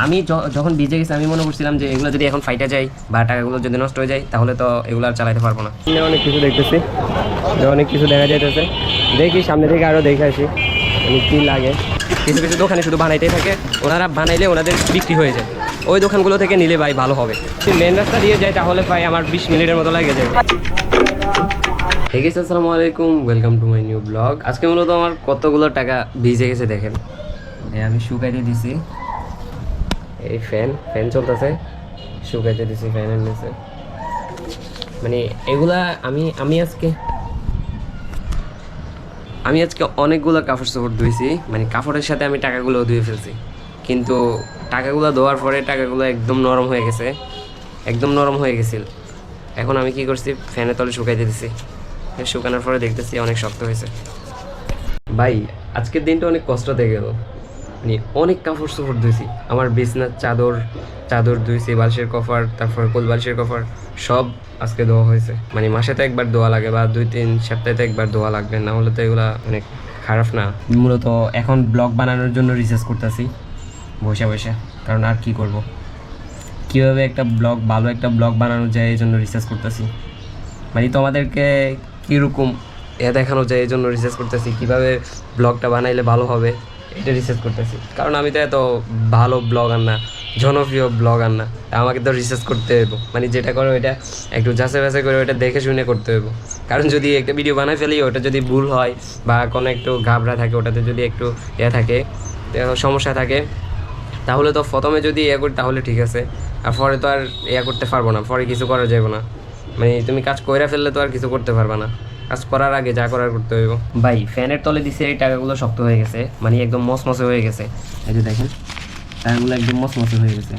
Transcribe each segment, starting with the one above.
আমি যখন ভিজে গেছি আমি মনে করছিলাম যে এগুলো যদি এখন ফাইটা যায় বা টাকাগুলো যদি নষ্ট হয়ে যায় তাহলে তো এগুলো আর চালাতে পারবো না। অনেক কিছু দেখতেছি, অনেক কিছু দেখা যাইতেছে, দেখি সামনে থেকে আরও দেখে আসি কী লাগে। কিছু কিছু দোকানে শুধু বানাইতেই থাকে, ওনারা বানাইলে ওনাদের বিক্রি হয়ে যায়, ওই দোকানগুলো থেকে নিলে ভাই ভালো হবে। মেন রাস্তা দিয়ে যায় তাহলে ভাই আমার 20 মিনিটের মতো লাগে যাবে। ঠিক আছে, আসসালামু আলাইকুম, welcome to my new blog. আজকে মূলত আমার কতগুলো টাকা ভিজে গেছে দেখেন, আমি শুকাইতে দিছি, এই ফ্যান চলতেছে, শুকাইতে দিছি ফ্যানের নিচে। মানে এগুলা আমি আজকে অনেকগুলো কাপড় চোপড় ধুইছি, মানে কাপড়ের সাথে আমি টাকাগুলো ধুয়ে ফেলছি, কিন্তু টাকাগুলো ধোয়ার পরে টাকাগুলো একদম নরম হয়ে গেছিল। এখন আমি কি করছি, ফ্যানের তলে শুকাইতে দিছি, শুকানোর পরে দেখতেছি অনেক শক্ত হয়েছে। ভাই আজকের দিনটা অনেক কষ্টতে গেল, মানে অনেক কাপড় চোপড় ধুইছি, আমার বিছনার চাদর ধুইছি, বালিশের কভার, তারপর কোল বালিশের কভার সব আজকে ধোয়া হয়েছে। মানে মাসে তো একবার ধোয়া লাগে বা 2-3 সপ্তাহে তো একবার ধোয়া লাগবে, না হলে তো এগুলা অনেক খারাপ না। মূলত এখন ব্লগ বানানোর জন্য রিসার্চ করতেছি বসে, কারণ আর কি করব, কীভাবে ভালো একটা ব্লগ বানানো যায় এই জন্য রিসার্চ করতেছি। মানে তোমাদেরকে কীরকম দেখানো যায় এই জন্য রিসার্চ করতেছি, কীভাবে ব্লগটা বানাইলে ভালো হবে এটা রিসার্চ করতেছি। কারণ আমি তো এত ভালো ব্লগার না, জনপ্রিয় ব্লগার না, আমাকে তো রিসার্চ করতে হইব, মানে যেটা করো ওইটা একটু যাচাই করে ওইটা দেখে শুনে করতে হইব। কারণ যদি একটা ভিডিও বানাই ফেলি, ওটা যদি ভুল হয় বা কোনো একটু ঘাবড়া থাকে, ওটাতে যদি একটু থাকে, সমস্যা থাকে, তাহলে তো প্রথমে যদি করি তাহলে ঠিক আছে, আর পরে তো আর করতে পারবো না, পরে কিছু করা যাবে না। মানে তুমি কাজ কইরা ফেললে তো আর কিছু করতে পারবা না, কাজ করার আগে যা করার করতে হইব। ভাই ফ্যানের তলে দিছে, এই টাকাগুলো শক্ত হয়ে গেছে, মানে একদম মসমসে হয়ে গেছে। এই যে দেখেন টাকাগুলো একদম মসমসে হয়ে গেছে।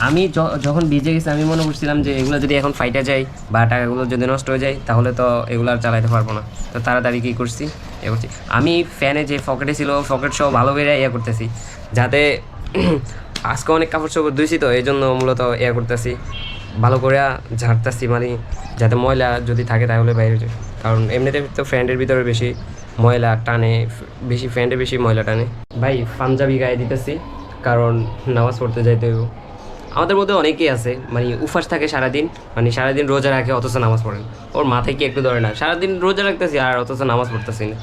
আমি যখন ভিজে গেছি আমি মনে করছিলাম যে এগুলো যদি এখন ফাইটা যায় বা টাকাগুলো যদি নষ্ট হয়ে যায় তাহলে তো এগুলো আর চালাতে পারবো না। তো তাড়াতাড়ি কী করছি, করছি আমি ফ্যানে যে পকেটে ছিল পকেট সহ ভালো করে করতেছি, যাতে আজকে অনেক কাপড় চোপড় ধুইছি, তো এই জন্য মূলত করতেছি, ভালো করে ঝাড়তেছি, মানে যাতে ময়লা যদি থাকে তাহলে বাইরে যায়। কারণ এমনিতে তো ফ্যানের ভিতরে বেশি ময়লা টানে, ফ্যান্ডে বেশি ময়লা টানে। ভাই পাঞ্জাবি গায়ে দিতেছি, কারণ নামাজ পড়তে যাইতে হইব। আমাদের মধ্যে অনেকেই আছে মানে উপাস থাকে সারাদিন, মানে সারাদিন রোজা রাখে অথচ নামাজ পড়ে না, ওর মাথায় কি একটু ধরে না, সারাদিন রোজা রাখতেছি আর অথচ নামাজ পড়তেছি না।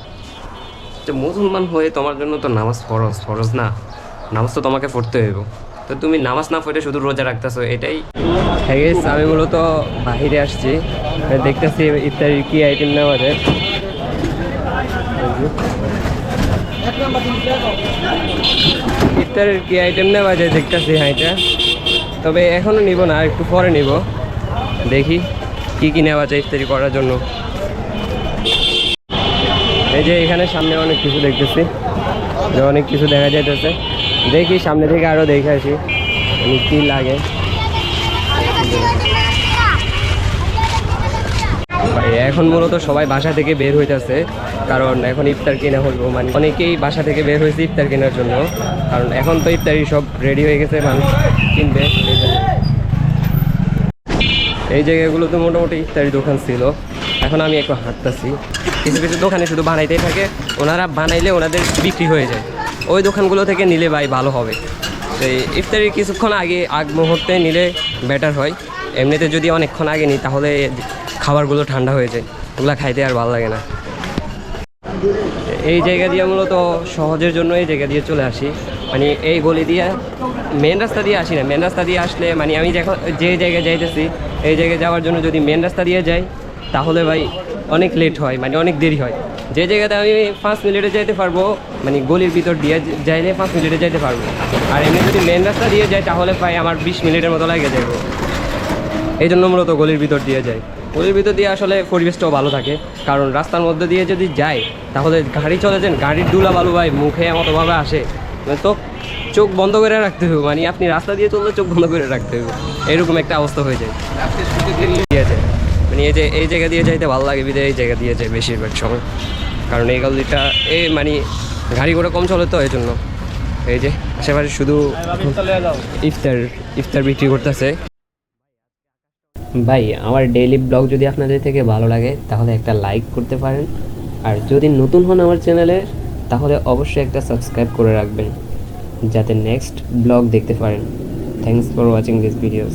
তো মুসলমান হয়ে তোমার জন্য তো নামাজ ফরজ না, নামাজ তো তোমাকে পড়তে হইব, তো তুমি নামাজ না পড়ে শুধু রোজা রাখতেছো, এটাই। আমি মূলত বাহিরে আসছি, দেখতেছি ইফতারির কি আইটেম নেওয়া যায়। ইফতারের কি আইটেম নেওয়া যায় দেখতেছি, হ্যাঁ এটা, তবে এখনও নিব না, একটু পরে নিব, দেখি কি নেওয়া যায় ইফতারি করার জন্য। এই যে এখানে সামনে অনেক কিছু দেখতেছি, অনেক কিছু দেখা যাইতেছে, দেখি সামনে থেকে আরও দেখে আসি কি লাগে। এখন মূলত সবাই বাসা থেকে বের হইতেছে, কারণ এখন ইফতার কেনা হলো, মানে অনেকেই বাসা থেকে বের হয়েছে ইফতার কেনার জন্য, কারণ এখন তো ইফতারি সব রেডি হয়ে গেছে, মানুষ কিনবে। এই জায়গাগুলো তো মোটামুটি ইফতারি দোকান ছিল, এখন আমি একটু হাঁটতেছি, কিছু কিছু দোকানে শুধু বানাইতেই থাকে, ওনারা বানাইলে ওনাদের বিক্রি হয়ে যায়, ওই দোকানগুলো থেকে নিলে ভাই ভালো হবে। তো ইফতারির কিছুক্ষণ আগ মুহূর্তে নিলে বেটার হয়, এমনিতে যদি অনেকক্ষণ আগে নিই তাহলে খাবারগুলো ঠান্ডা হয়ে যায়, ওগুলো খাইতে আর ভালো লাগে না। এই জায়গা দিয়ে মূলত সহজের জন্য এই জায়গা দিয়ে চলে আসি, মানে এই গলি দিয়ে মেন রাস্তা দিয়ে আসি না, মেন রাস্তা দিয়ে আসলে মানে আমি যে জায়গায় যাইতেছি এই জায়গায় যাওয়ার জন্য যদি মেন রাস্তা দিয়ে যাই তাহলে ভাই অনেক লেট হয়, মানে অনেক দেরি হয়। যে জায়গাতে আমি 5 মিনিটে যাইতে পারবো, মানে গলির ভিতর দিয়ে যাইলে 5 মিনিটে যাইতে পারবো, আর এমনি যদি মেন রাস্তা দিয়ে যাই তাহলে ভাই আমার 20 মিনিটের মতো লাগে যাইব। এই জন্য মূলত গলির ভিতর দিয়ে যাই, গলির ভিতর দিয়ে আসলে পরিবেশটাও ভালো থাকে, কারণ রাস্তার মধ্যে দিয়ে যদি যাই তাহলে গাড়ি চলে যান, গাড়ির ধুলা বালু ভাই মুখে এমতভাবে আসে, তো চোখ বন্ধ করে রাখতে হবে, মানে আপনি রাস্তা দিয়ে চললে চোখ বন্ধ করে রাখতে হবে, এরকম একটা অবস্থা হয়ে যায়। মানে এই জায়গা দিয়ে যাইতে ভালো লাগে, বিধে এই জায়গা দিয়ে যায় বেশিরভাগ সময়, কারণ এই গলিটা মানে গাড়ি ঘোড়া কম চলে তো এই জন্য। এই যে আশেপাশে শুধু ইফতার বিক্রি করতেছে। ভাই আমার ডেইলি ব্লগ যদি আপনাদের থেকে ভালো লাগে তাহলে একটা লাইক করতে পারেন, আর যদি নতুন হন আমার চ্যানেলে তাহলে অবশ্যই একটা সাবস্ক্রাইব করে রাখবেন। যাতে নেক্সট ব্লগ দেখতে পারেন। Thanks for watching this videos.